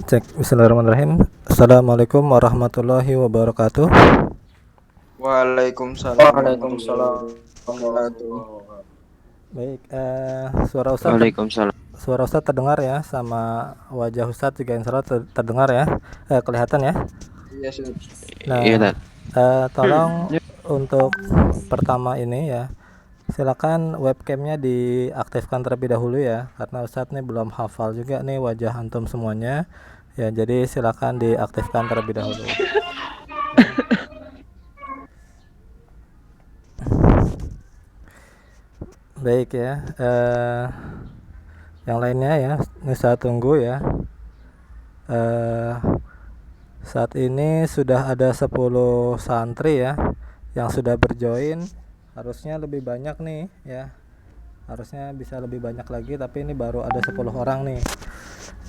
Cek. Bismillahirrahmanirrahim. Assalamualaikum warahmatullahi wabarakatuh. Waalaikumsalam warahmatullahi Waalaikumsalam wabarakatuh. warahmatullahi wabarakatuh. Baik, suara Ustadz Waalaikumsalam. suara Ustadz terdengar ya, sama wajah Ustadz juga insya Allah terdengar ya, kelihatan ya. Iya, Ustaz. Iya, Nah, Tat. tolong untuk pertama ini ya, silakan webcamnya diaktifkan terlebih dahulu ya, karena Ustadz nih belum hafal juga nih wajah antum semuanya ya, jadi silakan diaktifkan terlebih dahulu. Baik ya, yang lainnya ya, ini saya tunggu ya. Saat ini sudah ada 10 santri ya yang sudah berjoin. Harusnya lebih banyak nih ya, harusnya bisa lebih banyak lagi, tapi ini baru ada 10 orang nih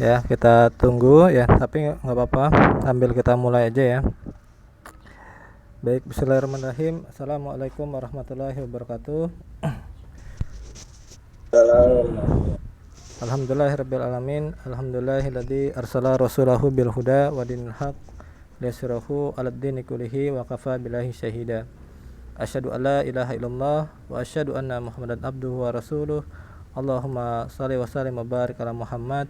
ya. Kita tunggu ya, tapi nggak apa-apa, sambil kita mulai aja ya. Baik, bismillahirrahmanirrahim. Assalamualaikum warahmatullahi wabarakatuh. Alhamdulillahirrabbilalamin. Alhamdulillahilladzi arsala rasulahu bil huda wa dinil haq liyasirahu 'alad dini kullihi wa kafa billahi syahida. Asyhadu an la ilaha illallah wa asyhadu anna Muhammadan abduhu wa rasuluh. Allahumma shalli wa sallim wa barik ala Muhammad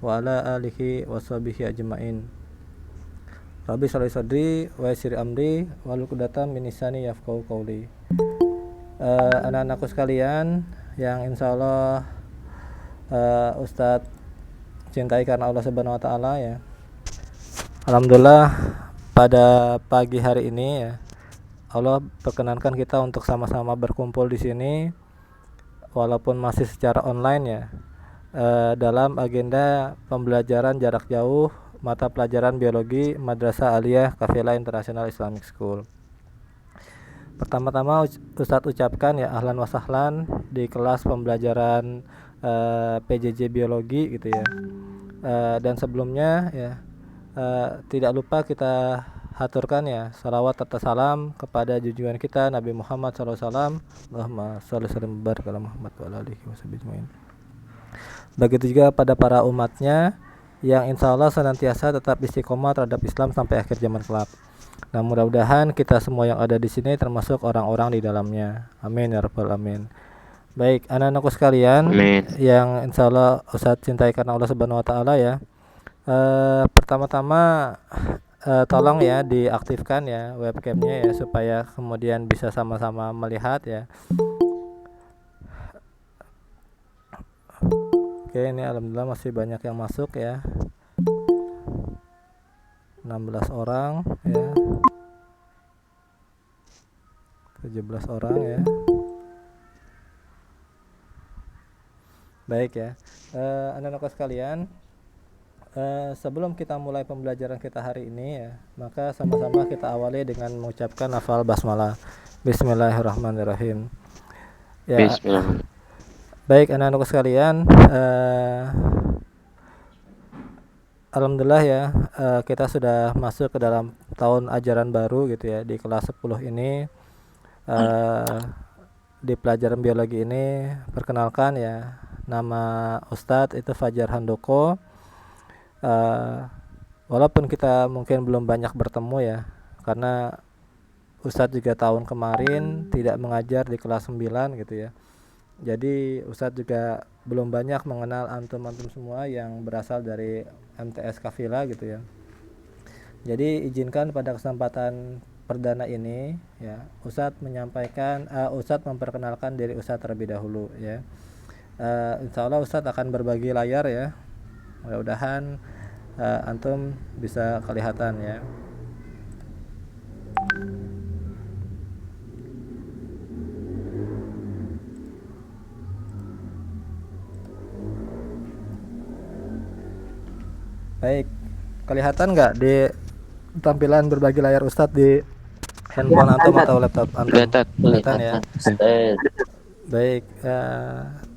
wa ala alihi wa sahbihi ajmain. Rabbi shalli sadri wa yassir amri wahlul 'uqdatam min lisani yafqahu qawli. Anak-anakku sekalian yang insyaallah Ustadz cintai karena Allah Subhanahu wa taala ya. Alhamdulillah pada pagi hari ini ya, Allah perkenankan kita untuk sama-sama berkumpul di sini walaupun masih secara online ya, dalam agenda pembelajaran jarak jauh mata pelajaran biologi Madrasah Aliyah Kafilah International Islamic School. Pertama-tama Ustadz ucapkan ya ahlan wa sahlan di kelas pembelajaran PJJ biologi gitu ya. Dan sebelumnya ya, tidak lupa kita haturkan ya salawat serta salam kepada junjungan kita Nabi Muhammad SAW. Allahumma sholli wa sallim barik ala Muhammad wa ala alihi wasallam. Begitu juga pada para umatnya yang insya Allah senantiasa tetap istiqomah terhadap Islam sampai akhir zaman kelak. Nah, mudah-mudahan kita semua yang ada di sini termasuk orang-orang di dalamnya. Amin ya rabbal alamin. Baik, anak-anakku sekalian, Amin. yang insya Allah Ustadz cintai karena Allah Subhanahu wa taala ya. Pertama-tama tolong ya diaktifkan ya webcamnya ya, supaya kemudian bisa sama-sama melihat ya. Oke, ini alhamdulillah masih banyak yang masuk ya. 16 orang ya. 17 orang ya. Baik ya, anak-anak sekalian, sebelum kita mulai pembelajaran kita hari ini ya, maka sama-sama kita awali dengan mengucapkan lafal basmalah. Bismillahirrahmanirrahim. Ya, Bismillah. baik anak-anak sekalian, alhamdulillah ya, kita sudah masuk ke dalam tahun ajaran baru gitu ya, di kelas 10 ini. Di pelajaran biologi ini perkenalkan ya, nama Ustadz itu Fajar Handoko. Walaupun kita mungkin belum banyak bertemu ya, karena Ustadz juga tahun kemarin tidak mengajar di kelas 9 gitu ya. Jadi Ustadz juga belum banyak mengenal antum-antum semua yang berasal dari MTS Kafila gitu ya. Jadi izinkan pada kesempatan perdana ini ya, Ustadz memperkenalkan diri Ustadz terlebih dahulu ya. Insya Allah Ustadz akan berbagi layar ya. Mudah-mudahan antum bisa kelihatan ya. Baik, kelihatan nggak di tampilan berbagi layar Ustadz di handphone antum atau laptop antum? Kelihatan ya. Baik,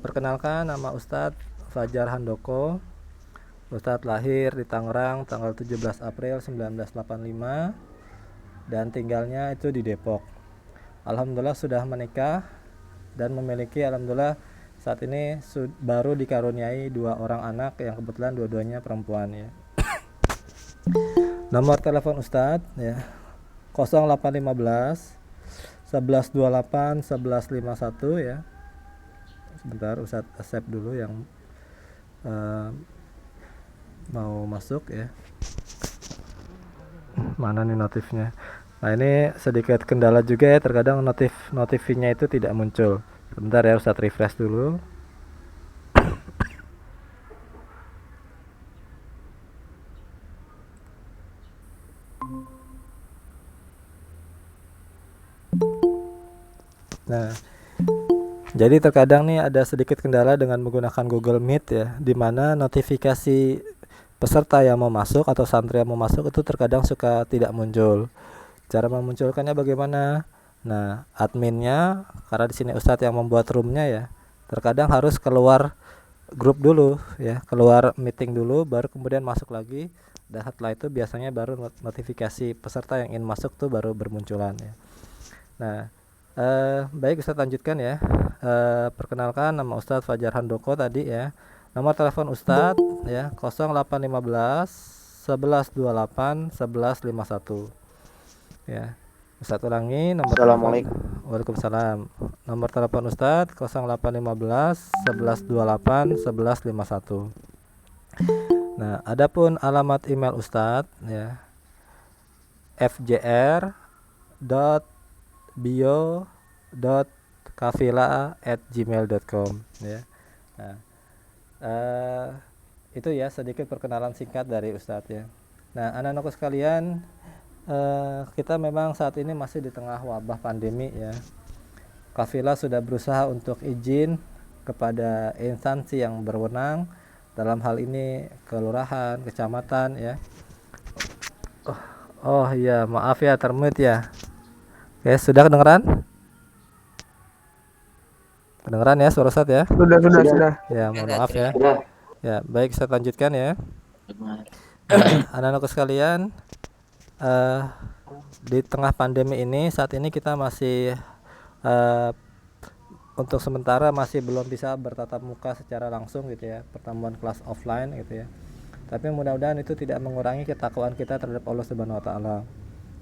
perkenalkan nama Ustadz Fajar Handoko. Ustadz lahir di Tangerang tanggal 17 April 1985 dan tinggalnya itu di Depok. Alhamdulillah sudah menikah dan memiliki alhamdulillah saat ini baru dikaruniai 2 orang anak yang kebetulan dua-duanya perempuan ya. Nomor telepon Ustadz ya 0815 1128 1151 ya. Sebentar Ustadz accept dulu yang mau masuk ya. Mana nih notifnya? Nah ini sedikit kendala juga ya, terkadang notifnya itu tidak muncul. Sebentar ya Ustadz refresh dulu. Nah, jadi terkadang nih ada sedikit kendala dengan menggunakan Google Meet ya, di mana notifikasi peserta yang mau masuk atau santri yang mau masuk itu terkadang suka tidak muncul. Cara memunculkannya bagaimana? Nah, adminnya, karena di sini Ustadz yang membuat roomnya ya, terkadang harus keluar grup dulu ya, keluar meeting dulu, baru kemudian masuk lagi. Dan setelah itu biasanya baru notifikasi peserta yang ingin masuk tuh baru bermunculan ya. Nah, baik Ustadz lanjutkan ya. Perkenalkan, nama Ustadz Fajar Handoko tadi ya. Nomor telepon Ustadz ya 0815 1128 1151 ya. Ustadz ulangi nomor Assalamualaikum. Waalaikumsalam. Nomor telepon Ustadz 0815 1128 1151. Nah, adapun alamat email Ustadz ya fjr.bio.kafila@gmail.com ya. Nah, itu ya sedikit perkenalan singkat dari Ustadz ya. Nah, anak-anakku sekalian, kita memang saat ini masih di tengah wabah pandemi ya. Kafila sudah berusaha untuk izin kepada instansi yang berwenang, dalam hal ini kelurahan, kecamatan ya. Oh iya, maaf ya termute ya. Oke, sudah kedengeran? Kedengeran ya suara Ustadz ya? Sudah. Ya, mohon maaf ya. Sudah. Ya, baik saya lanjutkan ya. Anak-anakku sekalian, di tengah pandemi ini saat ini kita masih untuk sementara masih belum bisa bertatap muka secara langsung gitu ya, pertemuan kelas offline gitu ya. Tapi mudah-mudahan itu tidak mengurangi ketakwaan kita terhadap Allah Subhanahu wa taala.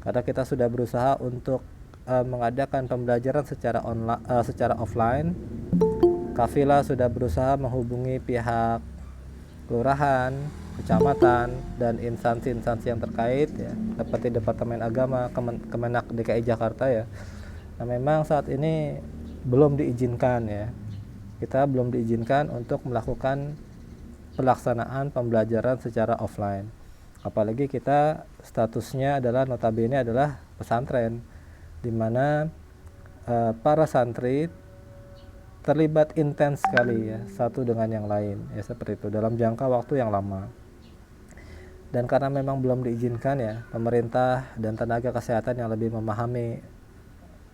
Karena kita sudah berusaha untuk mengadakan pembelajaran secara online, secara offline. Kafila sudah berusaha menghubungi pihak kelurahan, kecamatan, dan instansi-instansi yang terkait ya, seperti Departemen Agama, Kemenak DKI Jakarta ya. Nah, memang saat ini belum diizinkan ya. Kita belum diizinkan untuk melakukan pelaksanaan pembelajaran secara offline. Apalagi kita statusnya adalah notabene adalah pesantren, di mana para santri terlibat intens sekali ya, satu dengan yang lain ya, seperti itu dalam jangka waktu yang lama. Dan karena memang belum diizinkan ya, pemerintah dan tenaga kesehatan yang lebih memahami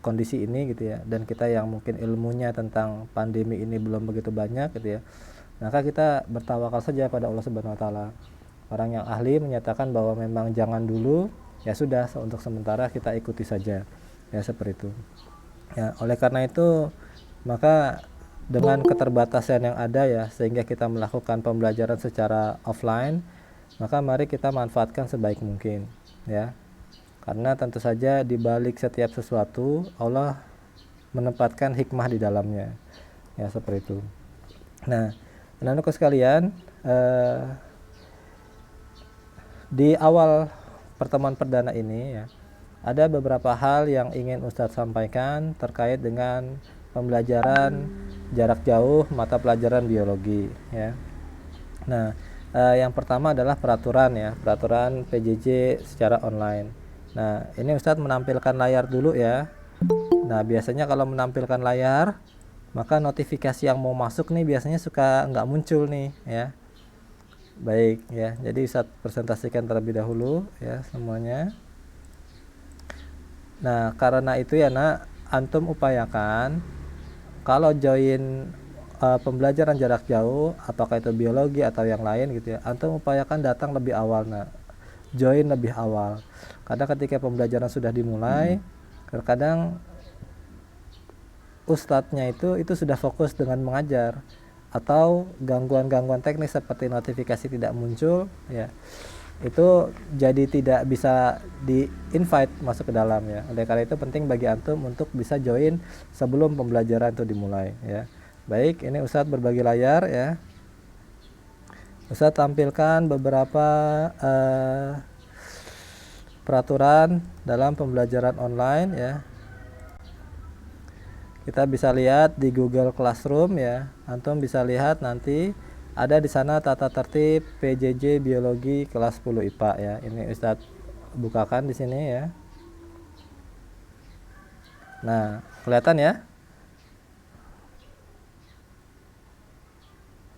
kondisi ini gitu ya, dan kita yang mungkin ilmunya tentang pandemi ini belum begitu banyak gitu ya, maka kita bertawakal saja pada Allah Subhanahu wa taala. Orang yang ahli menyatakan bahwa memang jangan dulu, ya sudah, untuk sementara kita ikuti saja ya, seperti itu ya. Oleh karena itu, maka dengan keterbatasan yang ada ya, sehingga kita melakukan pembelajaran secara offline, maka mari kita manfaatkan sebaik mungkin ya. Karena tentu saja di balik setiap sesuatu Allah menempatkan hikmah di dalamnya ya, seperti itu. Nah, anak-anakku sekalian, di awal pertemuan perdana ini ya, ada beberapa hal yang ingin Ustadz sampaikan terkait dengan pembelajaran jarak jauh mata pelajaran biologi ya. Nah, yang pertama adalah peraturan ya, peraturan PJJ secara online. Nah, ini Ustadz menampilkan layar dulu ya. Nah, biasanya kalau menampilkan layar, maka notifikasi yang mau masuk nih biasanya suka nggak muncul nih ya. Baik ya, jadi Ustadz presentasikan terlebih dahulu ya semuanya. Nah, karena itu ya nak, antum upayakan kalau join pembelajaran jarak jauh, apakah itu biologi atau yang lain gitu ya, antum upayakan datang lebih awal nak, join lebih awal. Karena ketika pembelajaran sudah dimulai, terkadang ustadznya itu sudah fokus dengan mengajar, atau gangguan-gangguan teknis seperti notifikasi tidak muncul ya, itu jadi tidak bisa di invite masuk ke dalam ya. Oleh karena itu penting bagi antum untuk bisa join sebelum pembelajaran itu dimulai ya. Baik, ini Ustadz berbagi layar ya. Ustadz tampilkan beberapa peraturan dalam pembelajaran online ya. Kita bisa lihat di Google Classroom ya. Antum bisa lihat nanti ada di sana tata tertib PJJ Biologi kelas 10 IPA ya. Ini Ustadz bukakan di sini ya. Nah, kelihatan ya?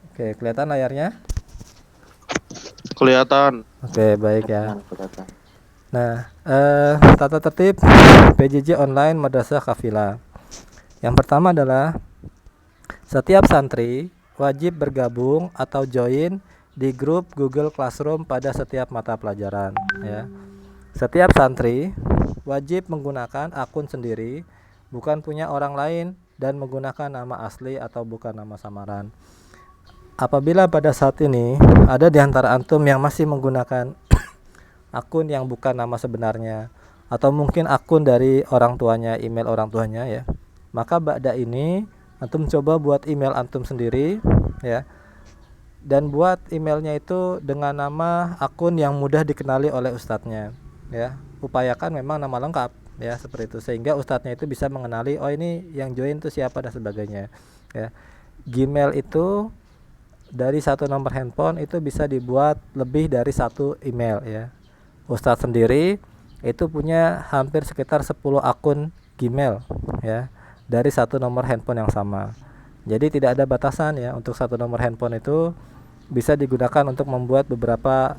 Oke, kelihatan layarnya? Kelihatan. Oke, baik ya. Nah, tata tertib PJJ online Madrasah Kafilah. Yang pertama adalah setiap santri wajib bergabung atau join di grup Google Classroom pada setiap mata pelajaran ya. Setiap santri wajib menggunakan akun sendiri, bukan punya orang lain, dan menggunakan nama asli atau bukan nama samaran. Apabila pada saat ini ada di antara antum yang masih menggunakan akun yang bukan nama sebenarnya, atau mungkin akun dari orang tuanya, email orang tuanya ya, maka ba'da ini antum coba buat email antum sendiri ya, dan buat emailnya itu dengan nama akun yang mudah dikenali oleh ustadznya ya. Upayakan memang nama lengkap ya, seperti itu, sehingga ustadznya itu bisa mengenali, oh ini yang join itu siapa dan sebagainya ya. Gmail itu dari satu nomor handphone itu bisa dibuat lebih dari satu email ya. Ustadz sendiri itu punya hampir sekitar 10 akun Gmail ya, dari satu nomor handphone yang sama. Jadi tidak ada batasan ya, untuk satu nomor handphone itu bisa digunakan untuk membuat beberapa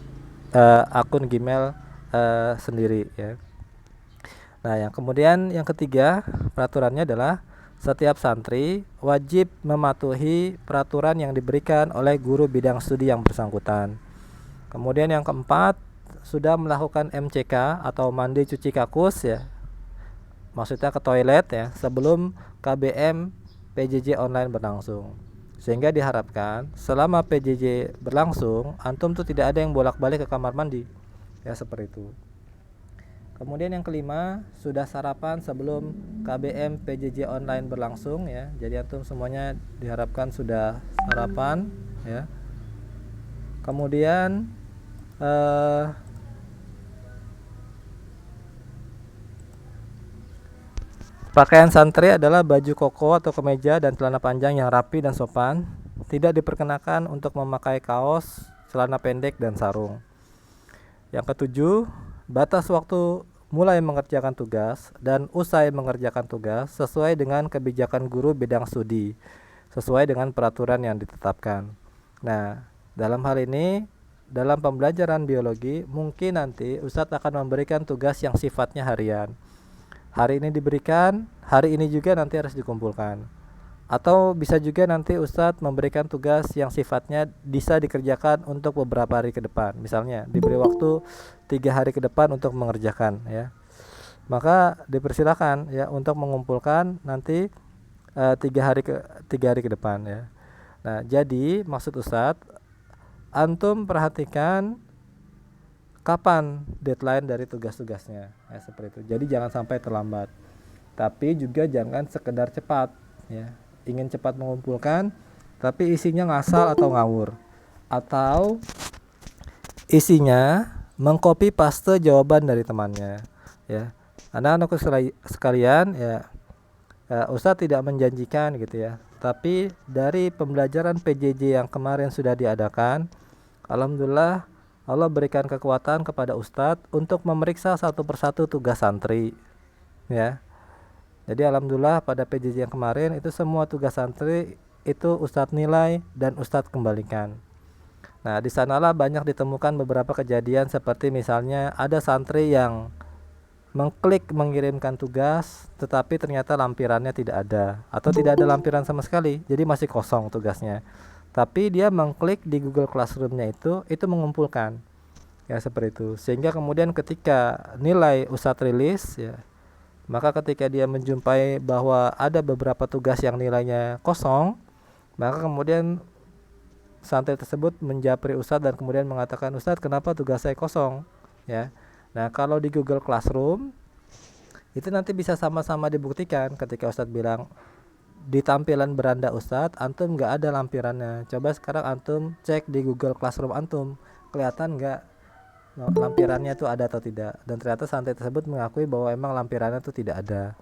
akun Gmail sendiri ya. Nah, yang ketiga peraturannya adalah setiap santri wajib mematuhi peraturan yang diberikan oleh guru bidang studi yang bersangkutan. Kemudian yang keempat, sudah melakukan MCK atau mandi cuci kakus ya, maksudnya ke toilet ya, sebelum KBM PJJ online berlangsung. Sehingga diharapkan selama PJJ berlangsung antum tuh tidak ada yang bolak-balik ke kamar mandi ya, seperti itu. Kemudian yang kelima, sudah sarapan sebelum KBM PJJ online berlangsung ya. Jadi antum semuanya diharapkan sudah sarapan ya. Kemudian pakaian santri adalah baju koko atau kemeja dan celana panjang yang rapi dan sopan. Tidak diperkenakan untuk memakai kaos, celana pendek, dan sarung. Yang ketujuh, batas waktu mulai mengerjakan tugas dan usai mengerjakan tugas sesuai dengan kebijakan guru bidang studi, sesuai dengan peraturan yang ditetapkan. Nah, dalam hal ini, dalam pembelajaran biologi, mungkin nanti Ustadz akan memberikan tugas yang sifatnya harian. Hari ini diberikan, hari ini juga nanti harus dikumpulkan. Atau bisa juga nanti Ustadz memberikan tugas yang sifatnya bisa dikerjakan untuk beberapa hari ke depan. Misalnya diberi waktu 3 hari ke depan untuk mengerjakan ya. Maka dipersilakan ya untuk mengumpulkan nanti 3 hari ke depan ya. Nah, jadi maksud Ustadz, antum perhatikan kapan deadline dari tugas-tugasnya ya, seperti itu. Jadi jangan sampai terlambat, tapi juga jangan sekedar cepat ya, ingin cepat mengumpulkan tapi isinya ngasal atau ngawur, atau isinya mengcopy paste jawaban dari temannya ya. Anak-anak sekalian ya, Ustadz tidak menjanjikan gitu ya, tapi dari pembelajaran PJJ yang kemarin sudah diadakan, alhamdulillah Allah berikan kekuatan kepada Ustadz untuk memeriksa satu persatu tugas santri ya. Jadi alhamdulillah pada PJJ yang kemarin itu semua tugas santri itu Ustadz nilai dan Ustadz kembalikan. Nah, di sanalah banyak ditemukan beberapa kejadian, seperti misalnya ada santri yang mengklik mengirimkan tugas tetapi ternyata lampirannya tidak ada, atau tidak ada lampiran sama sekali, jadi masih kosong tugasnya. Tapi dia mengklik di Google Classroom-nya itu mengumpulkan ya, seperti itu. Sehingga kemudian ketika nilai Ustadz rilis ya, maka ketika dia menjumpai bahwa ada beberapa tugas yang nilainya kosong, maka kemudian santri tersebut menjapri Ustadz dan kemudian mengatakan, Ustadz kenapa tugas saya kosong, ya. Nah kalau di Google Classroom itu nanti bisa sama-sama dibuktikan ketika Ustadz bilang di tampilan beranda Ustadz antum nggak ada lampirannya. Coba sekarang antum cek di Google Classroom antum, kelihatan nggak lampirannya itu ada atau tidak. Dan ternyata santri tersebut mengakui bahwa emang lampirannya itu tidak ada.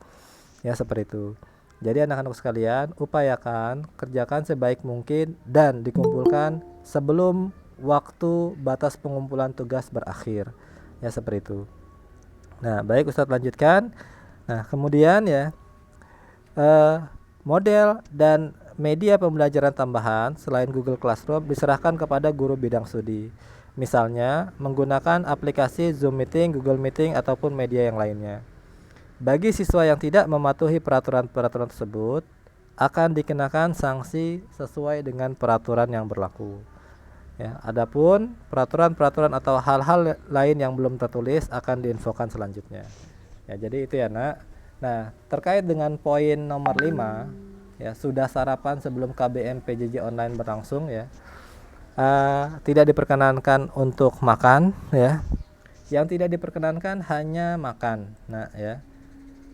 Ya seperti itu. Jadi anak-anak sekalian, upayakan kerjakan sebaik mungkin dan dikumpulkan sebelum waktu batas pengumpulan tugas berakhir. Ya seperti itu. Nah baik, Ustadz lanjutkan. Nah kemudian ya model dan media pembelajaran tambahan selain Google Classroom diserahkan kepada guru bidang studi. Misalnya menggunakan aplikasi Zoom Meeting, Google Meeting ataupun media yang lainnya. Bagi siswa yang tidak mematuhi peraturan-peraturan tersebut akan dikenakan sanksi sesuai dengan peraturan yang berlaku. Ya, adapun peraturan-peraturan atau hal-hal lain yang belum tertulis akan diinfokan selanjutnya. Ya, jadi itu ya, Nak. Nah, terkait dengan poin nomor 5, ya, sudah sarapan sebelum KBM PJJ online berlangsung ya. Tidak diperkenankan untuk makan ya. Yang tidak diperkenankan hanya makan. Nah, ya.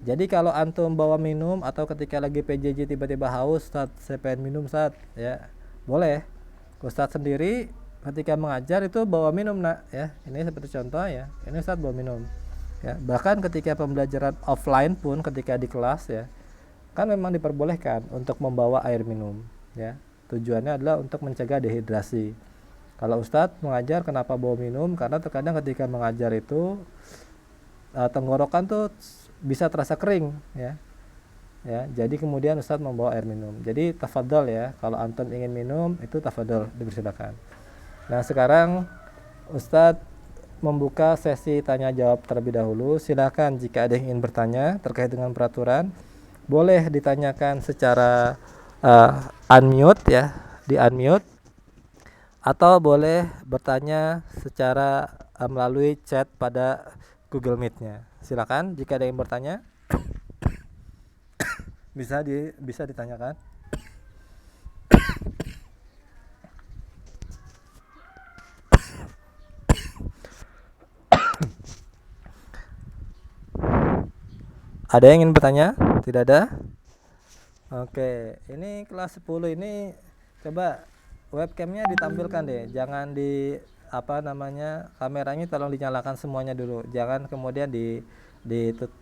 Jadi kalau antum bawa minum atau ketika lagi PJJ tiba-tiba haus, Ustadz saya pengen minum Ustadz, ya boleh. Ustadz sendiri ketika mengajar itu bawa minum, Nak, ya. Ini seperti contoh ya. Ini Ustadz bawa minum. Ya, bahkan ketika pembelajaran offline pun ketika di kelas ya, kan memang diperbolehkan untuk membawa air minum, ya. Tujuannya adalah untuk mencegah dehidrasi. Kalau Ustadz mengajar kenapa bawa minum? Karena terkadang ketika mengajar itu tenggorokan tuh bisa terasa kering ya. Ya, jadi kemudian Ustadz membawa air minum. Jadi tafadhol ya, kalau antum ingin minum itu tafadhol, dipersilakan. Nah, sekarang Ustadz membuka sesi tanya jawab terlebih dahulu. Silakan jika ada yang ingin bertanya terkait dengan peraturan, boleh ditanyakan secara unmute ya, di unmute, atau boleh bertanya secara melalui chat pada Google Meet-nya. Silakan jika ada yang bertanya. bisa ditanyakan. Ada yang ingin bertanya? Tidak ada? Oke, ini kelas 10 ini coba webcamnya ditampilkan deh. Jangan di kameranya tolong dinyalakan semuanya dulu. Jangan kemudian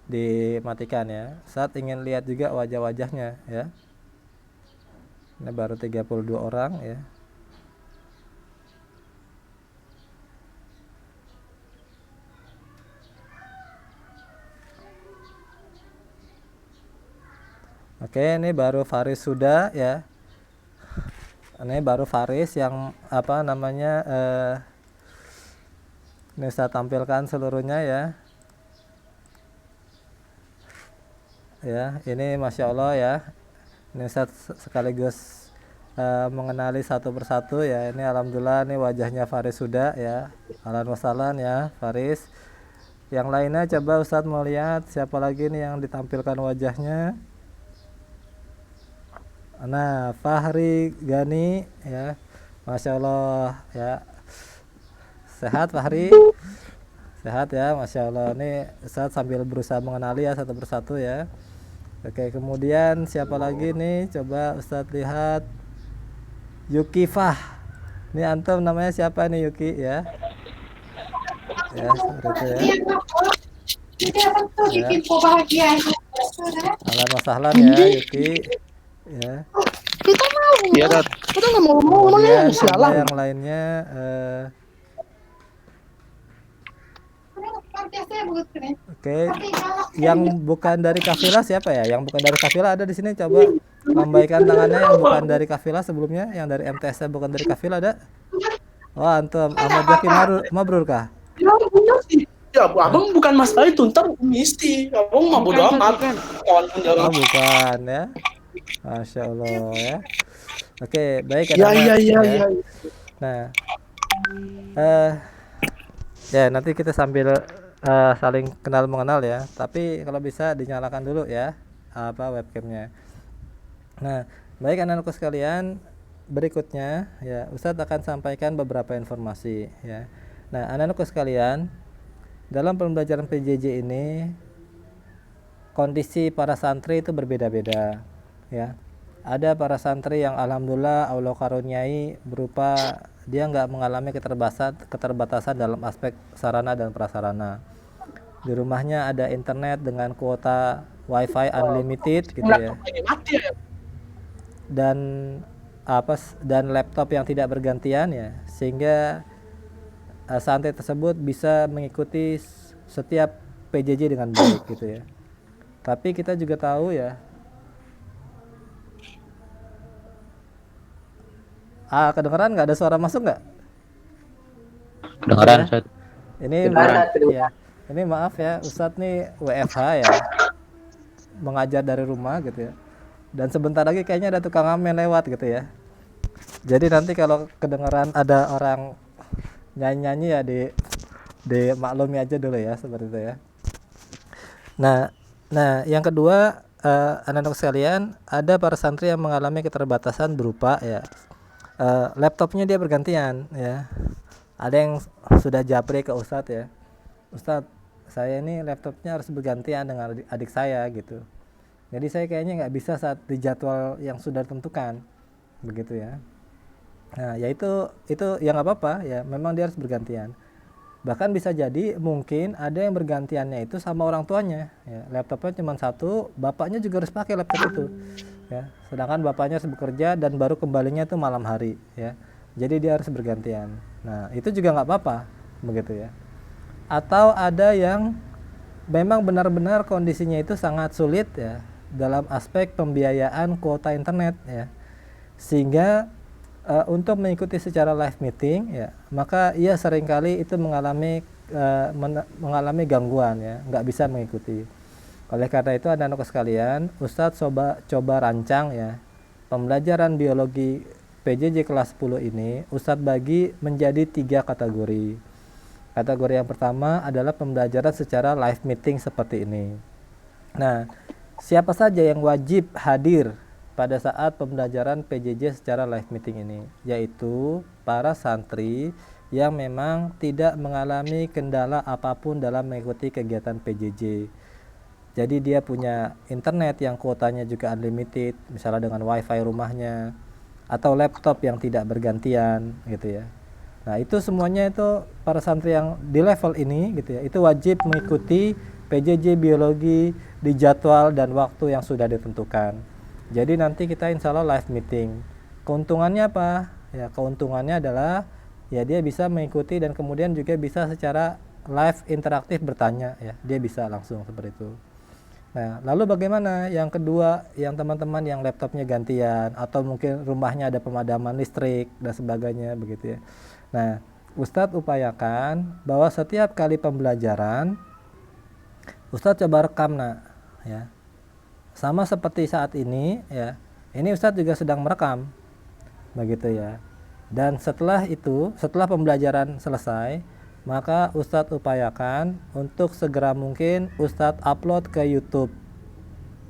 dimatikan ya. Saat ingin lihat juga wajah-wajahnya ya. Ini baru 32 orang ya. Oke, ini baru Faris sudah ya. Ini baru Faris yang ini saya tampilkan seluruhnya ya. Ya, ini Masya Allah ya. Ini saya sekaligus mengenali satu persatu ya. Ini alhamdulillah ini wajahnya Faris sudah ya. Ahlan wa sahlan ya Faris. Yang lainnya coba Ustadz melihat siapa lagi nih yang ditampilkan wajahnya. Nah, Fahri Gani ya. Masya Allah ya. Sehat Fahri? Sehat ya, Masya Allah. Ini Ustadz sambil berusaha mengenali ya satu persatu ya. Oke, kemudian siapa lagi nih? Coba Ustadz lihat. Yuki Fah. Ini antum namanya siapa nih Yuki ya? Ya, seperti itu ya. Ahlan wa sahlan ya Yuki. Ya. Kita mau. Iya, Dad. Kita nggak mau ngomongnya sialan. Yang lainnya Oke. Yang bukan dari kafilah siapa ya? Yang bukan dari kafilah ada di sini, coba lambaikan tangannya yang bukan dari kafilah sebelumnya, yang dari MTS bukan dari kafilah ada? Oh, antum Ahmad Zaki Mabrur kah? Ya, abang bukan masalah itu, ntar mesti. Abang mau bodo amat. Oh, bukan ya. Masya Allah ya. Oke, baik Ya. Nah, ya nanti kita sambil saling kenal mengenal ya. Tapi kalau bisa dinyalakan dulu ya webcamnya. Nah, baik anak-anakku sekalian, berikutnya ya Ustadz akan sampaikan beberapa informasi ya. Nah, anak-anakku sekalian, dalam pembelajaran PJJ ini kondisi para santri itu berbeda-beda ya. Ada para santri yang alhamdulillah Allah karuniai berupa dia nggak mengalami keterbatasan dalam aspek sarana dan prasarana. Di rumahnya ada internet dengan kuota wifi unlimited gitu ya, Mati ya. dan dan laptop yang tidak bergantian ya, sehingga santri tersebut bisa mengikuti setiap PJJ dengan baik gitu ya. Tapi kita juga tahu ya, kedengeran nggak, ada suara masuk nggak? Kedengaran, Ya. Ustaz. Ini ya, ini maaf ya, Ustadz nih WFH ya, mengajar dari rumah gitu ya. Dan sebentar lagi kayaknya ada tukang ngamen lewat gitu ya. Jadi nanti kalau kedengeran ada orang nyanyi-nyanyi ya di maklumi aja dulu ya, seperti itu ya. Nah, yang kedua, anak-anak sekalian, ada para santri yang mengalami keterbatasan berupa ya laptopnya dia bergantian ya. Ada yang sudah japri ke Ustadz ya, Ustadz, saya ini laptopnya harus bergantian dengan adik saya gitu. Jadi saya kayaknya nggak bisa saat di jadwal yang sudah ditentukan, begitu ya. Nah, ya itu ya nggak apa-apa ya, memang dia harus bergantian. Bahkan bisa jadi mungkin ada yang bergantiannya itu sama orang tuanya ya. Laptopnya cuma satu, bapaknya juga harus pakai laptop itu ya. Sedangkan bapaknya harus bekerja dan baru kembalinya itu malam hari ya. Jadi dia harus bergantian. Nah, itu juga nggak apa-apa, begitu ya. Atau ada yang memang benar-benar kondisinya itu sangat sulit ya dalam aspek pembiayaan kuota internet ya, sehingga untuk mengikuti secara live meeting ya, maka ia seringkali itu mengalami gangguan ya, nggak bisa mengikuti. Oleh karena itu anak-anak sekalian, Ustadz coba rancang ya pembelajaran biologi PJJ kelas 10 ini Ustadz bagi menjadi 3 kategori. Kategori yang pertama adalah pembelajaran secara live meeting seperti ini. Nah, siapa saja yang wajib hadir pada saat pembelajaran PJJ secara live meeting ini? Yaitu para santri yang memang tidak mengalami kendala apapun dalam mengikuti kegiatan PJJ. Jadi dia punya internet yang kuotanya juga unlimited, misalnya dengan wifi rumahnya, atau laptop yang tidak bergantian gitu ya. Nah, itu semuanya itu para santri yang di level ini gitu ya, itu wajib mengikuti PJJ biologi di jadwal dan waktu yang sudah ditentukan. Jadi nanti kita insya Allah live meeting. Keuntungannya apa? Ya, keuntungannya adalah ya dia bisa mengikuti dan kemudian juga bisa secara live interaktif bertanya ya, dia bisa langsung seperti itu. Nah, lalu bagaimana yang kedua, yang teman-teman yang laptopnya gantian atau mungkin rumahnya ada pemadaman listrik dan sebagainya begitu ya. Nah, Ustadz upayakan bahwa setiap kali pembelajaran Ustadz coba rekam ya. Sama seperti saat ini ya. Ini Ustadz juga sedang merekam. Begitu ya. Dan setelah itu, setelah pembelajaran selesai, maka Ustadz upayakan untuk segera mungkin Ustadz upload ke YouTube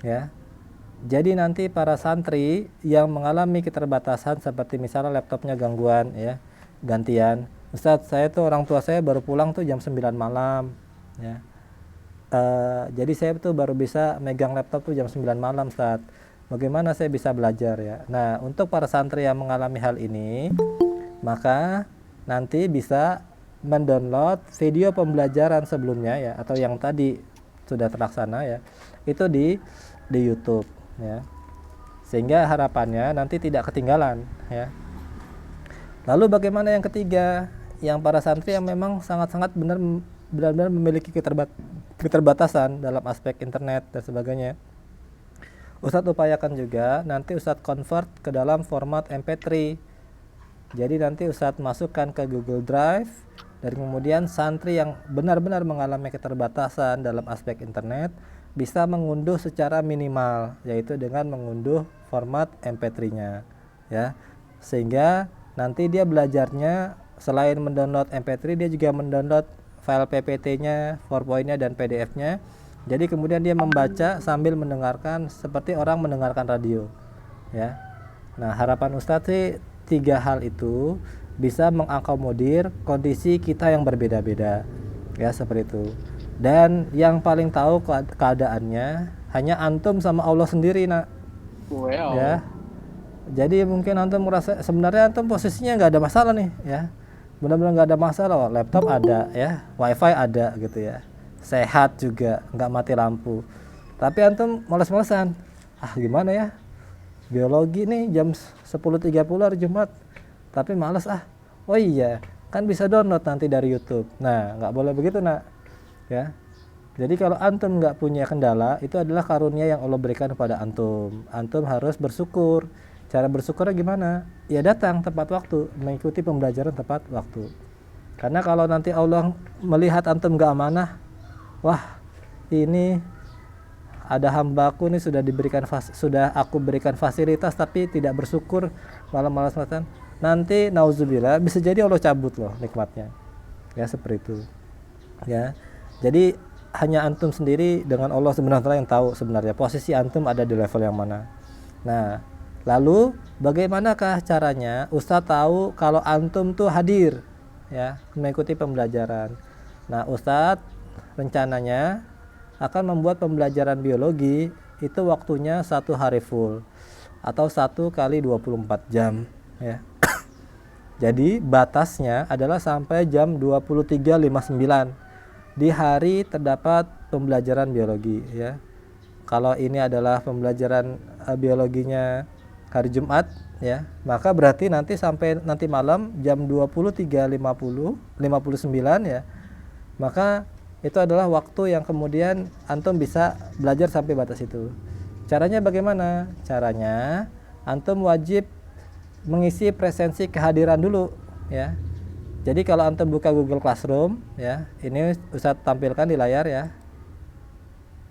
ya. Jadi nanti para santri yang mengalami keterbatasan seperti misalnya laptopnya gangguan ya, gantian, Ustadz saya tuh orang tua saya baru pulang tuh jam 9 malam ya. Jadi saya tuh baru bisa megang laptop tuh jam 9 malam Ustadz. Bagaimana saya bisa belajar ya? Nah, untuk para santri yang mengalami hal ini, maka nanti bisa mendownload video pembelajaran sebelumnya ya, atau yang tadi sudah terlaksana ya, itu di YouTube ya, sehingga harapannya nanti tidak ketinggalan ya. Lalu bagaimana yang ketiga, yang para santri yang memang sangat-sangat benar-benar memiliki keterbatasan dalam aspek internet dan sebagainya, Ustadz upayakan juga nanti Ustadz convert ke dalam format MP3. Jadi nanti Ustadz masukkan ke Google Drive, dan kemudian santri yang benar-benar mengalami keterbatasan dalam aspek internet bisa mengunduh secara minimal, yaitu dengan mengunduh format MP3-nya ya. Sehingga nanti dia belajarnya selain mendownload MP3, dia juga mendownload file PPT-nya, PowerPoint-nya dan PDF-nya. Jadi kemudian dia membaca sambil mendengarkan seperti orang mendengarkan radio ya. Nah, harapan Ustadz sih 3 hal itu bisa mengakomodir kondisi kita yang berbeda-beda, ya seperti itu. Dan yang paling tahu keadaannya hanya antum sama Allah sendiri, nak. Wow. Ya, jadi mungkin antum merasa sebenarnya antum posisinya nggak ada masalah nih, ya. Benar-benar nggak ada masalah, laptop ada, ya, wifi ada gitu ya, sehat juga, nggak mati lampu. Tapi antum males-malesan, gimana ya, biologi nih jam 10.30 hari Jumat, tapi males oh iya, kan bisa download nanti dari YouTube. Nah, nggak boleh begitu, nak, ya. Jadi kalau antum nggak punya kendala, itu adalah karunia yang Allah berikan kepada antum. Antum harus bersyukur. Cara bersyukurnya gimana? Ya datang tepat waktu, mengikuti pembelajaran tepat waktu. Karena kalau nanti Allah melihat antum nggak amanah, wah ini ada hambaku nih sudah aku berikan fasilitas tapi tidak bersyukur, malah malas-malasan. Nanti nauzubillah bisa jadi Allah cabut loh nikmatnya. Ya seperti itu. Ya. Jadi hanya antum sendiri dengan Allah sebenarnya yang tahu sebenarnya posisi antum ada di level yang mana. Nah, lalu bagaimanakah caranya Ustadz tahu kalau antum tuh hadir, ya, mengikuti pembelajaran. Nah, Ustadz rencananya akan membuat pembelajaran biologi itu waktunya 1 hari full atau 1 kali 24 jam, ya. Jadi batasnya adalah sampai jam 23.59 di hari terdapat pembelajaran biologi, ya. Kalau ini adalah pembelajaran biologinya hari Jumat, ya, maka berarti nanti sampai nanti malam jam 23.59 ya. Maka itu adalah waktu yang kemudian antum bisa belajar sampai batas itu. Caranya bagaimana? Caranya antum wajib mengisi presensi kehadiran dulu, ya. Jadi kalau antum buka Google Classroom, ya, ini Ustadz tampilkan di layar, ya.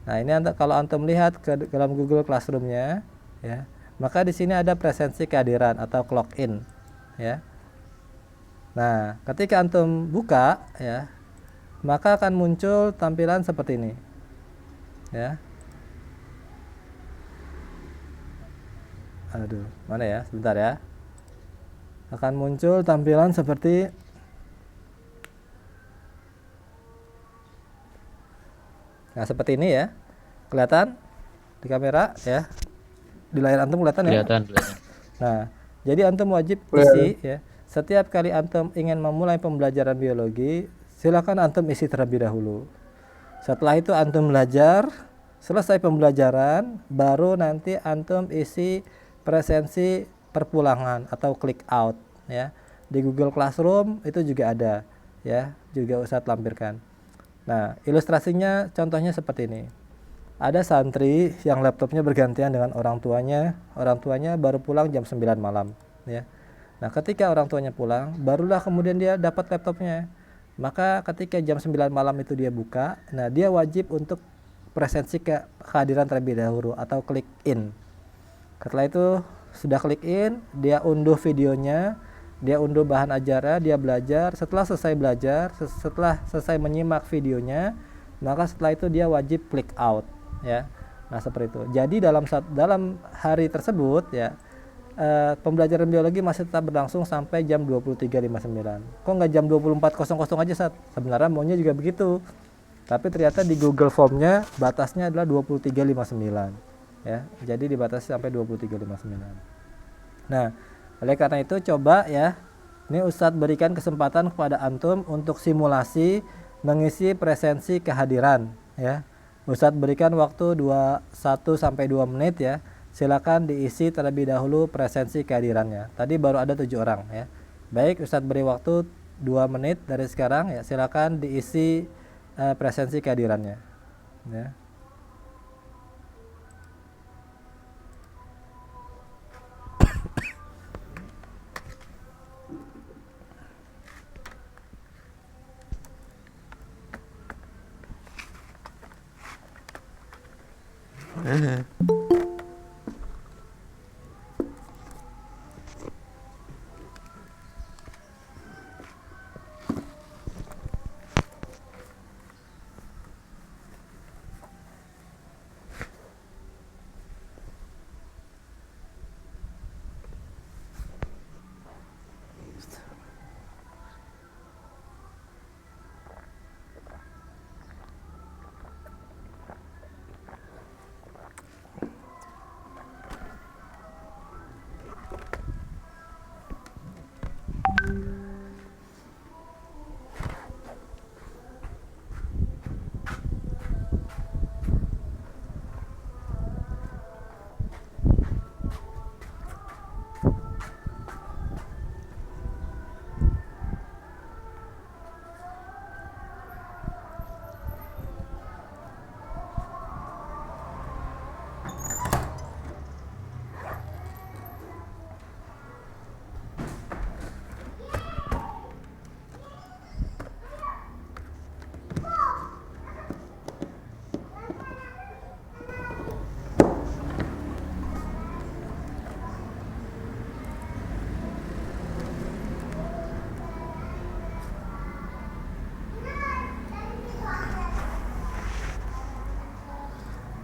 Nah, ini kalau antum lihat ke dalam Google Classroom-nya, ya, maka di sini ada presensi kehadiran atau clock in, ya. Nah, ketika antum buka, ya, maka akan muncul tampilan seperti ini, ya. Aduh, mana ya? Sebentar ya. Akan muncul tampilan seperti nah seperti ini, ya. Kelihatan di kamera, ya. Di layar antum kelihatan ya? Kelihatan. Nah, jadi antum wajib isi, ya. Setiap kali antum ingin memulai pembelajaran biologi, silakan antum isi terlebih dahulu. Setelah itu antum belajar, selesai pembelajaran, baru nanti antum isi presensi perpulangan atau click out, ya. Di Google Classroom itu juga ada, ya, juga Ustadz lampirkan. Nah, ilustrasinya contohnya seperti ini. Ada santri yang laptopnya bergantian dengan orang tuanya baru pulang jam 9 malam, ya. Nah, ketika orang tuanya pulang, barulah kemudian dia dapat laptopnya. Maka ketika jam 9 malam itu dia buka, nah dia wajib untuk presensi kehadiran terlebih dahulu atau klik in. Setelah itu sudah klik in, dia unduh videonya, dia unduh bahan ajarnya, dia belajar. Setelah selesai belajar, setelah selesai menyimak videonya, maka setelah itu dia wajib click out, ya. Nah, seperti itu. Jadi dalam hari tersebut, ya, pembelajaran biologi masih tetap berlangsung sampai jam 23.59. Kok nggak jam 24.00 aja, Sat? Sebenarnya maunya juga begitu. Tapi ternyata di Google Form-nya batasnya adalah 23.59, ya. Jadi dibatasi sampai 23.59. Nah, oleh karena itu coba, ya, ini Ustadz berikan kesempatan kepada antum untuk simulasi mengisi presensi kehadiran, ya. Ustadz berikan waktu 1 sampai 2 menit, ya. Silakan diisi terlebih dahulu presensi kehadirannya. Tadi baru ada 7 orang, ya. Baik, Ustadz beri waktu 2 menit dari sekarang, ya. Silakan diisi presensi kehadirannya, ya.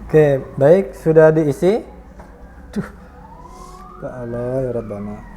Oke, baik, sudah diisi. Duh, ya Allah ya Rabbana.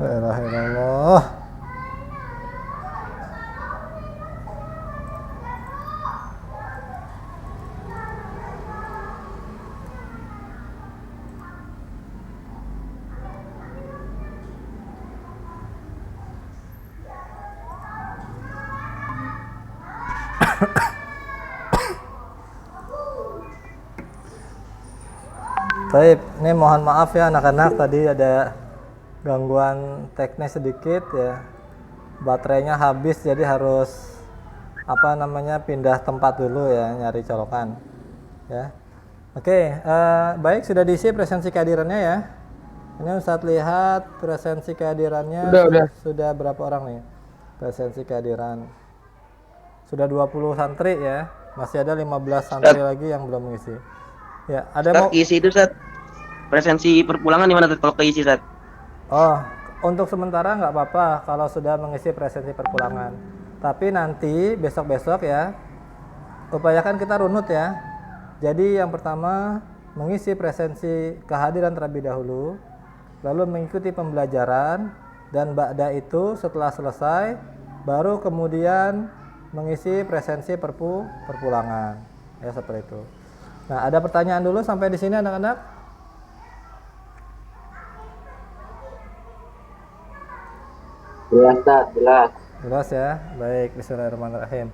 La ilaha illallah. Baik, ini mohon maaf ya anak-anak, tadi ada gangguan teknis sedikit ya. Baterainya habis jadi harus pindah tempat dulu ya, nyari colokan. Ya. Oke, baik, sudah diisi presensi kehadirannya ya. Ini Ustadz lihat presensi kehadirannya sudah berapa orang nih? Presensi kehadiran. Sudah 20 santri ya. Masih ada 15 santri lagi yang belum mengisi. Ya, ada Ustaz, mau isi itu Ustaz. Presensi perpulangan di mana tuh kalau keisi Ustaz? Oh, untuk sementara nggak apa-apa kalau sudah mengisi presensi perpulangan. Tapi nanti besok-besok ya, upayakan kita runut ya. Jadi yang pertama mengisi presensi kehadiran terlebih dahulu, lalu mengikuti pembelajaran, dan ba'da itu setelah selesai, baru kemudian mengisi presensi perpulangan. Ya seperti itu. Nah, ada pertanyaan dulu sampai di sini anak-anak? Jelas Ustaz, jelas. Jelas ya. Baik, bismillahirrahmanirrahim.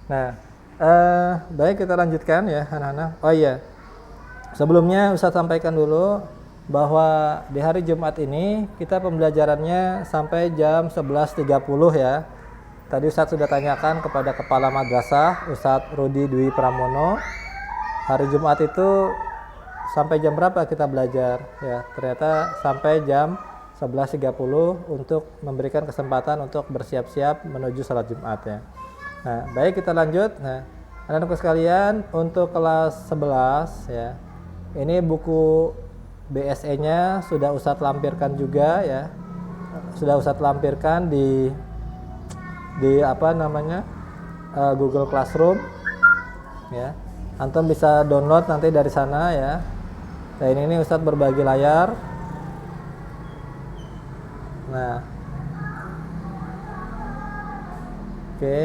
Nah, baik, kita lanjutkan ya anak-anak. Oh iya, sebelumnya Ustadz sampaikan dulu bahwa di hari Jumat ini kita pembelajarannya sampai jam 11.30 ya. Tadi Ustadz sudah tanyakan kepada Kepala Madrasah Ustadz Rudi Dwi Pramono, hari Jumat itu sampai jam berapa kita belajar ya. Ternyata sampai jam 11.30 untuk memberikan kesempatan untuk bersiap-siap menuju salat Jumat ya. Nah, baik, kita lanjut. Nah, anak-anak sekalian, untuk kelas 11 ya. Ini buku BSE-nya sudah Ustadz lampirkan juga ya. Sudah Ustadz lampirkan di Google Classroom ya. Antum bisa download nanti dari sana ya. Dan ini Ustadz berbagi layar. Nah, oke.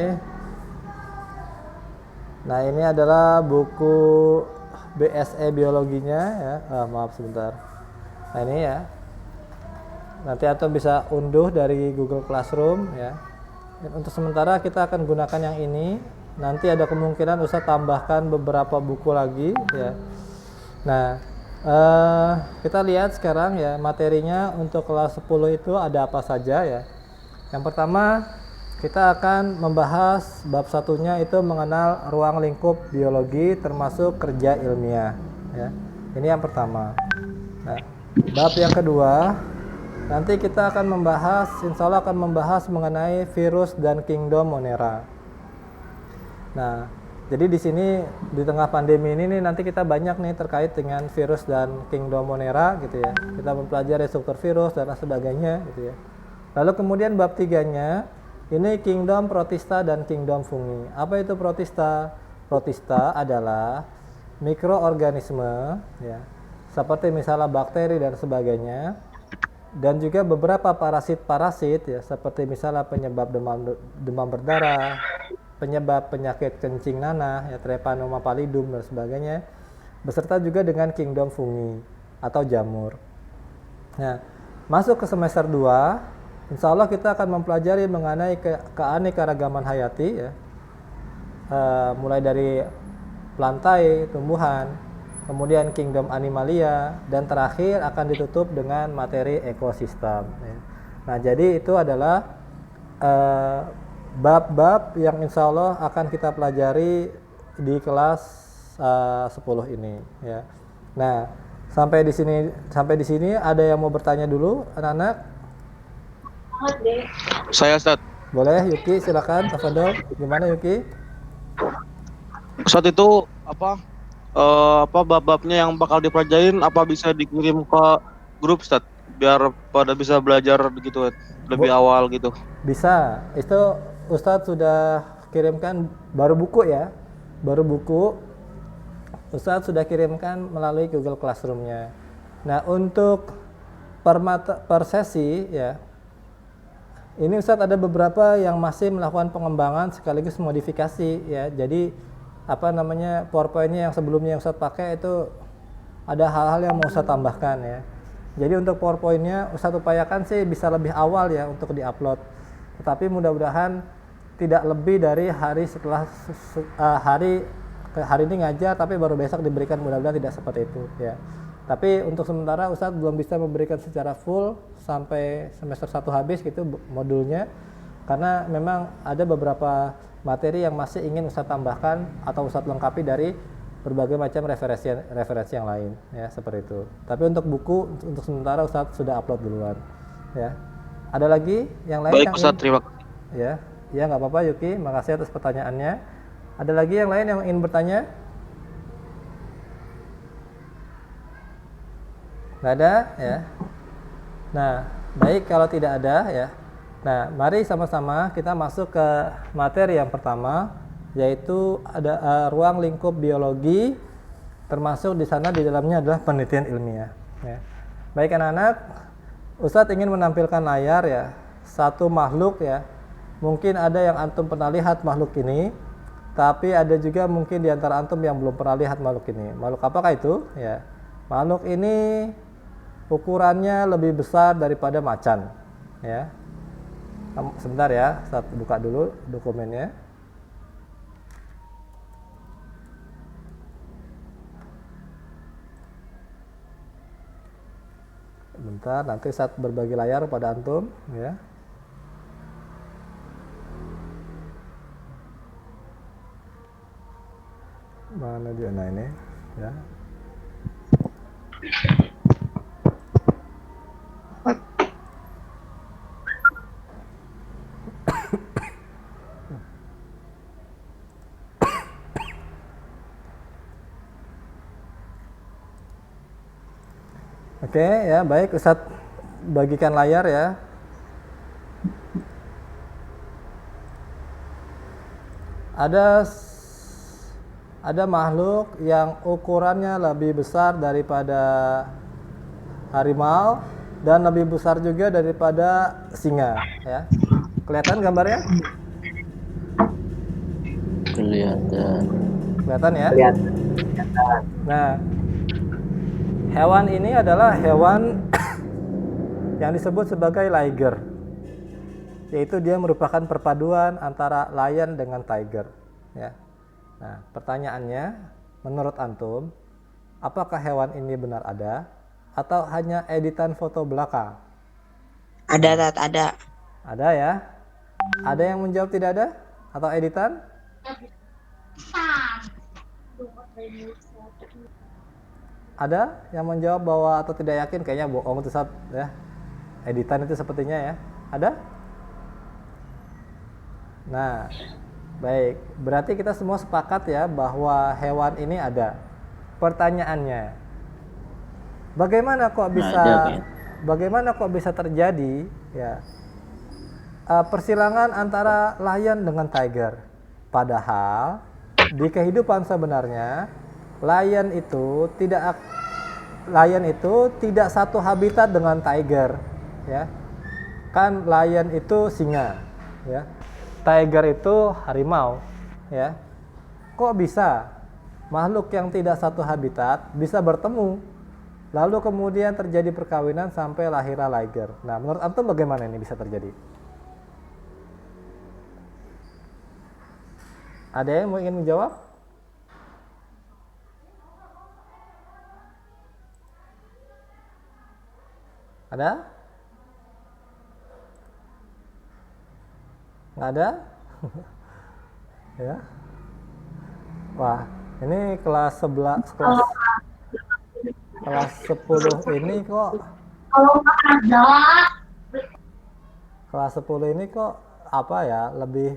Nah, ini adalah buku BSE biologinya ya. Maaf sebentar. Nah, ini ya. Nanti antum bisa unduh dari Google Classroom ya. Dan untuk sementara kita akan gunakan yang ini. Nanti ada kemungkinan Ustadz tambahkan beberapa buku lagi ya. Nah, kita lihat sekarang ya materinya untuk kelas 10 itu ada apa saja ya. Yang pertama kita akan membahas bab satunya itu mengenal ruang lingkup biologi termasuk kerja ilmiah ya. Ini yang pertama. Nah, bab yang kedua nanti kita akan membahas, insya Allah akan membahas mengenai virus dan kingdom Monera. Nah, jadi di sini di tengah pandemi ini nih, nanti kita banyak nih terkait dengan virus dan kingdom Monera gitu ya. Kita mempelajari struktur virus dan sebagainya gitu ya. Lalu kemudian bab 3-nya ini kingdom protista dan kingdom fungi. Apa itu protista? Protista adalah mikroorganisme ya, seperti misalnya bakteri dan sebagainya, dan juga beberapa parasit-parasit ya, seperti misalnya penyebab demam berdarah, penyebab penyakit kencing nanah ya, Treponema pallidum dan sebagainya, beserta juga dengan kingdom fungi atau jamur. Nah, masuk ke semester 2, insya Allah kita akan mempelajari mengenai keanekaragaman hayati ya, mulai dari plantae, tumbuhan, kemudian kingdom animalia, dan terakhir akan ditutup dengan materi ekosistem ya. Nah, jadi itu adalah bab-bab yang insya Allah akan kita pelajari di kelas 10 ini ya. Nah, sampai di sini ada yang mau bertanya dulu anak-anak? Saya Ustaz. Boleh, Yuki silakan. Tafadhol. Gimana Yuki? Ustaz itu apa bab-babnya yang bakal dipelajarin apa bisa dikirim ke grup Ustaz biar pada bisa belajar gitu lebih awal gitu. Bisa. Itu Ustadz sudah kirimkan baru buku ya. Baru buku Ustadz sudah kirimkan melalui Google Classroom-nya. Nah, untuk per sesi ya, ini Ustadz ada beberapa yang masih melakukan pengembangan sekaligus modifikasi ya. Jadi PowerPoint-nya yang sebelumnya yang Ustadz pakai itu ada hal-hal yang mau Ustadz tambahkan ya. Jadi untuk PowerPoint-nya Ustadz upayakan sih bisa lebih awal ya untuk diupload. Tetapi mudah-mudahan tidak lebih dari hari setelah hari ini ngajar tapi baru besok diberikan, mudah-mudahan tidak seperti itu ya. Tapi untuk sementara Ustadz belum bisa memberikan secara full sampai semester 1 habis gitu modulnya, karena memang ada beberapa materi yang masih ingin Ustadz tambahkan atau Ustadz lengkapi dari berbagai macam referensi yang lain ya, seperti itu. Tapi untuk buku untuk sementara Ustadz sudah upload duluan ya. Ada lagi yang lain? Baik Ustadz, terima kasih. Ya nggak apa-apa Yuki, makasih atas pertanyaannya. Ada lagi yang lain yang ingin bertanya? Nggak ada ya. Nah, baik kalau tidak ada ya. Nah, mari sama-sama kita masuk ke materi yang pertama, yaitu ada ruang lingkup biologi, termasuk di sana di dalamnya adalah penelitian ilmiah ya. Baik anak-anak, Ustadz ingin menampilkan layar ya, satu makhluk ya. Mungkin ada yang antum pernah lihat makhluk ini, tapi ada juga mungkin di antara antum yang belum pernah lihat makhluk ini. Makhluk apakah itu ya? Makhluk ini ukurannya lebih besar daripada macan ya. Sebentar ya, saya buka dulu dokumennya. Bentar, nanti saat berbagi layar pada antum ya. Mana dia? Nah ini ya. Oke ya, baik Ustadz bagikan layar ya. Ada makhluk yang ukurannya lebih besar daripada harimau dan lebih besar juga daripada singa ya. Kelihatan gambarnya? Kelihatan ya? Nah, hewan ini adalah hewan yang disebut sebagai liger, yaitu dia merupakan perpaduan antara lion dengan tiger ya. Nah, pertanyaannya, menurut antum, apakah hewan ini benar ada atau hanya editan foto belaka? Ada, ada. Ada ya? Ada yang menjawab tidak ada atau editan? Ada yang menjawab bahwa atau tidak yakin? Kayaknya bohong itu saat ya. Editan itu sepertinya ya. Ada? Nah, baik. Berarti kita semua sepakat ya bahwa hewan ini ada. Pertanyaannya, bagaimana kok bisa terjadi ya persilangan antara lion dengan tiger. Padahal di kehidupan sebenarnya lion itu tidak satu habitat dengan tiger, ya. Kan lion itu singa, ya. Tiger itu harimau, ya. Kok bisa makhluk yang tidak satu habitat bisa bertemu, lalu kemudian terjadi perkawinan sampai lahirlah liger? Nah, menurut antum bagaimana ini bisa terjadi? Ada yang mau ingin menjawab? Ada? Nggak ada? Ya. Wah, ini kelas 11, kelas 10 ini kok kelas 10 ini kok apa ya, lebih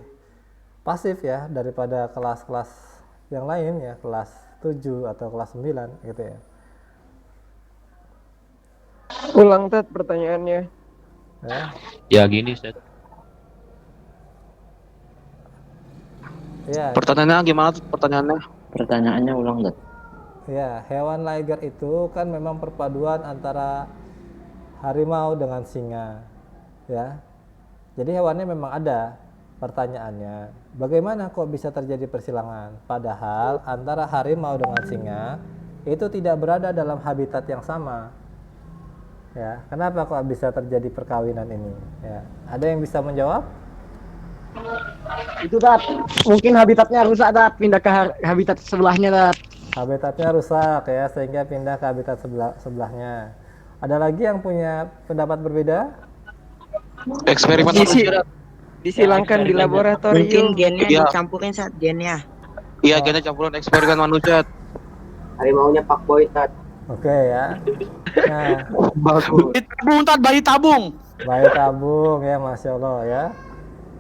pasif ya daripada kelas-kelas yang lain ya, kelas 7 atau kelas 9 gitu ya. Ulang Tat pertanyaannya. Ya. Ya gini Ustaz. Ya, Pertanyaannya gimana tuh pertanyaannya? Pertanyaannya ulang Ustaz. ya, hewan liger itu kan memang perpaduan antara harimau dengan singa, ya. Jadi hewannya memang ada. Pertanyaannya, bagaimana kok bisa terjadi persilangan? Padahal antara harimau dengan singa itu tidak berada dalam habitat yang sama. Ya, kenapa kok bisa terjadi perkawinan ini? Ya, ada yang bisa menjawab? Itu Tat, mungkin habitatnya rusak Tat, pindah ke habitat sebelahnya Tat. Habitatnya rusak ya, sehingga pindah ke habitat sebelahnya. Ada lagi yang punya pendapat berbeda? Eksperimen Disilangkan di Mungkin laboratorium. gennya Iya. dicampurin saat gennya. Iya, kayaknya campuran eksperimen manusia. Harimaunya Pak Boy Tat. Oke ya. Nah, Tabung Tat, bayi tabung. bayi tabung ya, Masya Allah ya.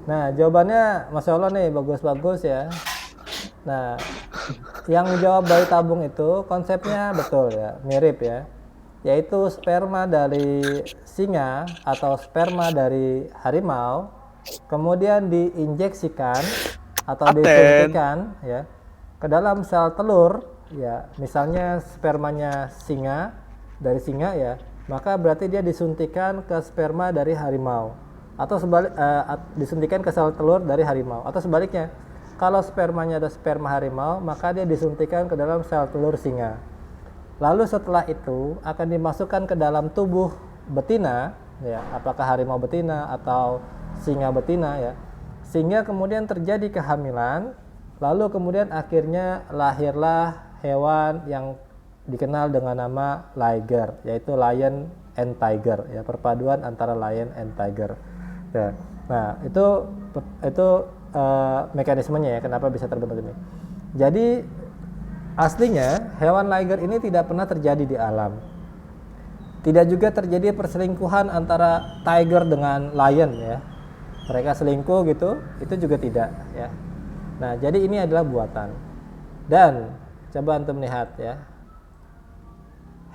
Nah, jawabannya Masya Allah nih, bagus-bagus ya. Nah, yang menjawab bayi tabung itu konsepnya betul ya, mirip ya. Yaitu sperma dari singa atau sperma dari harimau kemudian diinjeksikan atau disuntikan ya ke dalam sel telur ya. Misalnya spermanya singa dari singa ya, maka berarti dia disuntikan ke sperma dari harimau, atau disuntikan ke sel telur dari harimau, atau sebaliknya, kalau spermanya ada sperma harimau maka dia disuntikan ke dalam sel telur singa. Lalu setelah itu akan dimasukkan ke dalam tubuh betina ya, apakah harimau betina atau singa betina ya, sehingga kemudian terjadi kehamilan, lalu kemudian akhirnya lahirlah hewan yang dikenal dengan nama liger, yaitu lion and tiger ya, perpaduan antara lion and tiger ya. Nah, itu mekanismenya ya, kenapa bisa terbentuk ini. Jadi aslinya hewan liger ini tidak pernah terjadi di alam. Tidak juga terjadi perselingkuhan antara tiger dengan lion ya. Mereka selingkuh gitu, itu juga tidak ya. Nah, jadi ini adalah buatan. Dan coba antum lihat ya.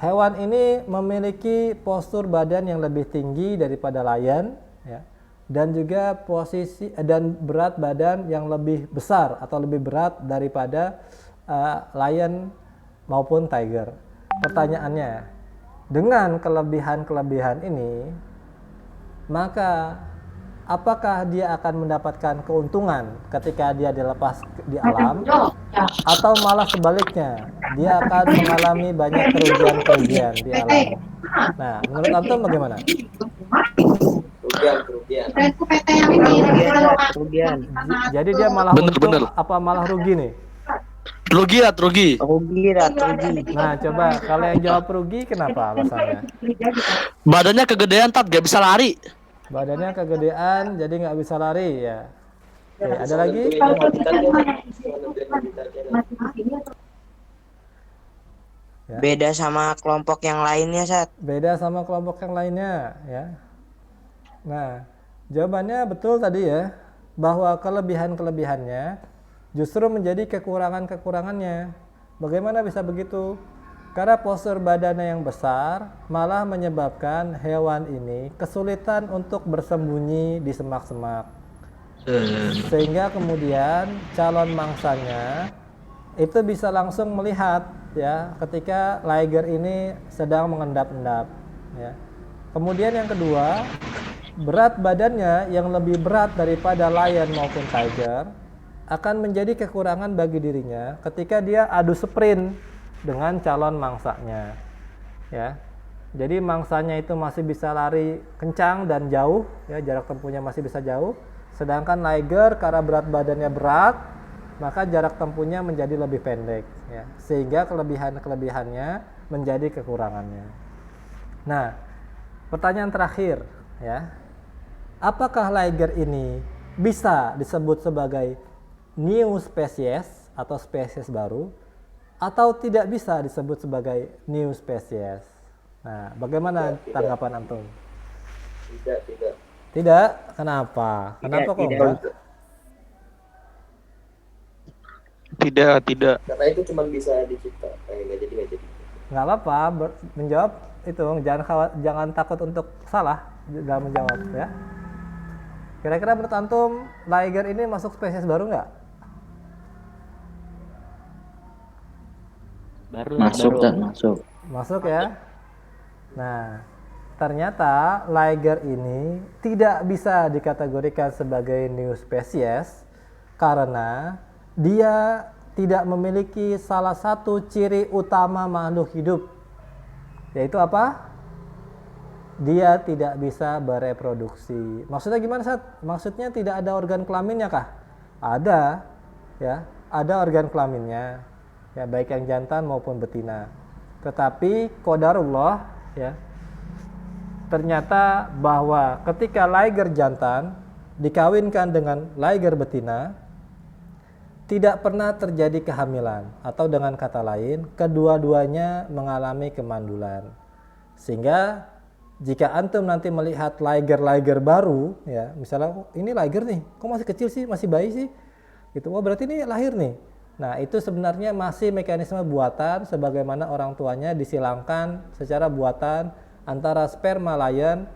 Hewan ini memiliki postur badan yang lebih tinggi daripada lion ya. Dan juga posisi dan berat badan yang lebih besar atau lebih berat daripada lion maupun tiger. Pertanyaannya, dengan kelebihan-kelebihan ini, maka apakah dia akan mendapatkan keuntungan ketika dia dilepas di alam, atau malah sebaliknya, dia akan mengalami banyak kerugian-kerugian di alam? Nah, menurut antum bagaimana? Kerugian. Jadi dia malah untung apa malah rugi nih? Rugi. Rugi Tat, rugi. Nah, coba kalau yang jawab rugi, kenapa alasannya? Badannya kegedean Tat, gak bisa lari. Badannya kegedean jadi nggak bisa lari ya. Oke, ada lagi? Ya. Beda sama kelompok yang lainnya Sat. Beda sama kelompok yang lainnya ya. Nah, jawabannya betul tadi ya, bahwa kelebihan-kelebihannya justru menjadi kekurangan-kekurangannya. Bagaimana bisa begitu? Karena postur badannya yang besar malah menyebabkan hewan ini kesulitan untuk bersembunyi di semak-semak. Sehingga kemudian calon mangsanya itu bisa langsung melihat ya ketika liger ini sedang mengendap-endap ya. Kemudian yang kedua, berat badannya yang lebih berat daripada lion maupun tiger akan menjadi kekurangan bagi dirinya ketika dia adu sprint dengan calon mangsanya ya. Jadi mangsanya itu masih bisa lari kencang dan jauh ya, jarak tempuhnya masih bisa jauh, sedangkan liger karena berat badannya berat maka jarak tempuhnya menjadi lebih pendek ya, sehingga kelebihannya menjadi kekurangannya. Nah, pertanyaan terakhir ya, apakah liger ini bisa disebut sebagai new species atau spesies baru, atau tidak bisa disebut sebagai new species? Nah, bagaimana tanggapan antum? Tidak. Tidak? Kenapa? Kenapa kok tidak. enggak? Tidak. Karena itu cuma bisa dicipta. Nggak jadi. Nggak apa-apa, menjawab itu jangan takut untuk salah dalam menjawab ya. Kira-kira menurut antum liger ini masuk spesies baru nggak? Masuk dan masuk. Masuk ya. Nah, ternyata liger ini tidak bisa dikategorikan sebagai new species karena dia tidak memiliki salah satu ciri utama makhluk hidup, yaitu apa? Dia tidak bisa bereproduksi. Maksudnya gimana, Sat? Maksudnya tidak ada organ kelaminnya kah? Ada, ya, ada organ kelaminnya, ya, baik yang jantan maupun betina. Tetapi qadarullah, ya, ternyata bahwa ketika liger jantan dikawinkan dengan liger betina, tidak pernah terjadi kehamilan, atau dengan kata lain, kedua-duanya mengalami kemandulan. Sehingga jika antum nanti melihat liger baru, ya, misalnya ini liger nih, kok masih kecil sih, masih bayi sih, gitu, wah berarti ini lahir nih. Nah, itu sebenarnya masih mekanisme buatan, sebagaimana orang tuanya disilangkan secara buatan antara sperma lion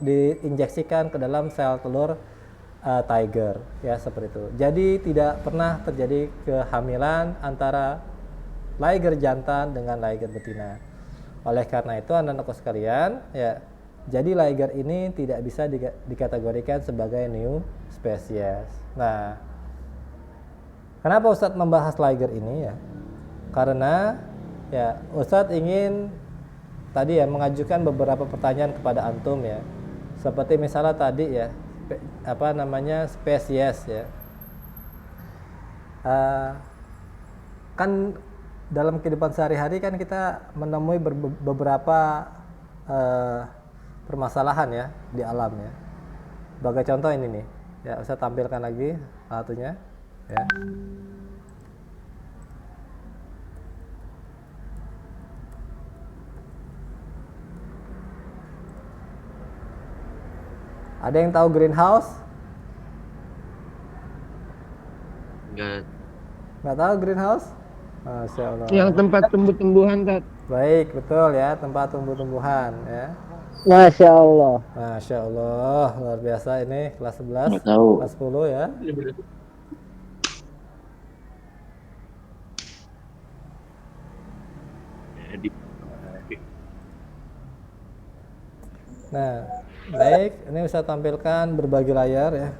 diinjeksikan ke dalam sel telur tiger, ya, seperti itu. Jadi tidak pernah terjadi kehamilan antara liger jantan dengan liger betina. Oleh karena itu anak-anakku sekalian, ya, jadi liger ini tidak bisa dikategorikan sebagai new species. Nah, kenapa Ustadz membahas liger ini ya? Karena ya Ustadz ingin tadi ya mengajukan beberapa pertanyaan kepada antum ya. Seperti misalnya tadi ya, spesies ya. Kan dalam kehidupan sehari-hari kan kita menemui beberapa permasalahan ya di alam ya. Sebagai contoh ini nih, ya, saya tampilkan lagi satunya ya. Ada yang tahu greenhouse? Nggak tahu greenhouse? Masya Allah. Yang tempat tumbuh-tumbuhan, Tat. Baik, betul ya, tempat tumbuh-tumbuhan ya. Masya Allah. Masya Allah, luar biasa ini kelas 11, Nggak tahu. kelas 10 ya. Nah, baik, ini bisa tampilkan berbagi layar ya.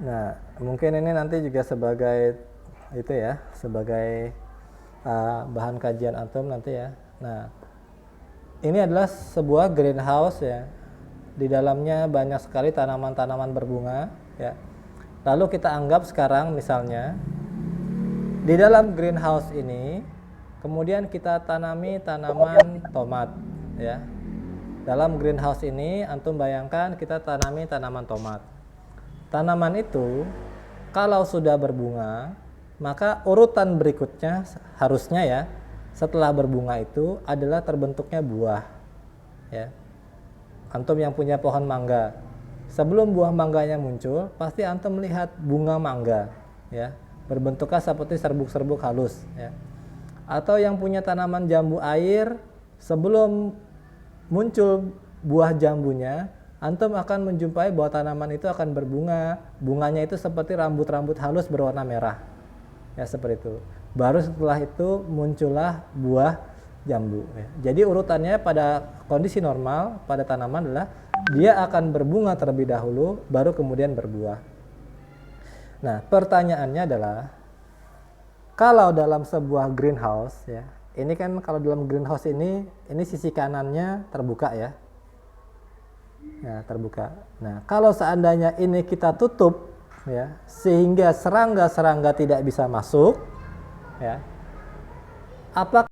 Nah, mungkin ini nanti juga sebagai itu ya, sebagai bahan kajian antum nanti ya. Nah, ini adalah sebuah greenhouse ya. Di dalamnya banyak sekali tanaman-tanaman berbunga ya. Lalu kita anggap sekarang misalnya di dalam greenhouse ini kemudian kita tanami tanaman tomat ya. Dalam greenhouse ini antum bayangkan kita tanami tanaman tomat. Tanaman itu kalau sudah berbunga, maka urutan berikutnya harusnya ya, setelah berbunga itu adalah terbentuknya buah. Ya. Antum yang punya pohon mangga, sebelum buah mangganya muncul, pasti antum melihat bunga mangga, ya, berbentuknya seperti serbuk-serbuk halus, ya. Atau yang punya tanaman jambu air, sebelum muncul buah jambunya, antum akan menjumpai bahwa tanaman itu akan berbunga, bunganya itu seperti rambut-rambut halus berwarna merah, ya, seperti itu. Baru setelah itu muncullah buah jambu, ya. Jadi urutannya pada kondisi normal pada tanaman adalah dia akan berbunga terlebih dahulu, baru kemudian berbuah. Nah, pertanyaannya adalah, kalau dalam sebuah greenhouse, ya, ini kan kalau dalam greenhouse ini sisi kanannya terbuka, ya. Ya, terbuka. Nah, kalau seandainya ini kita tutup, ya, sehingga serangga-serangga tidak bisa masuk, ya, apakah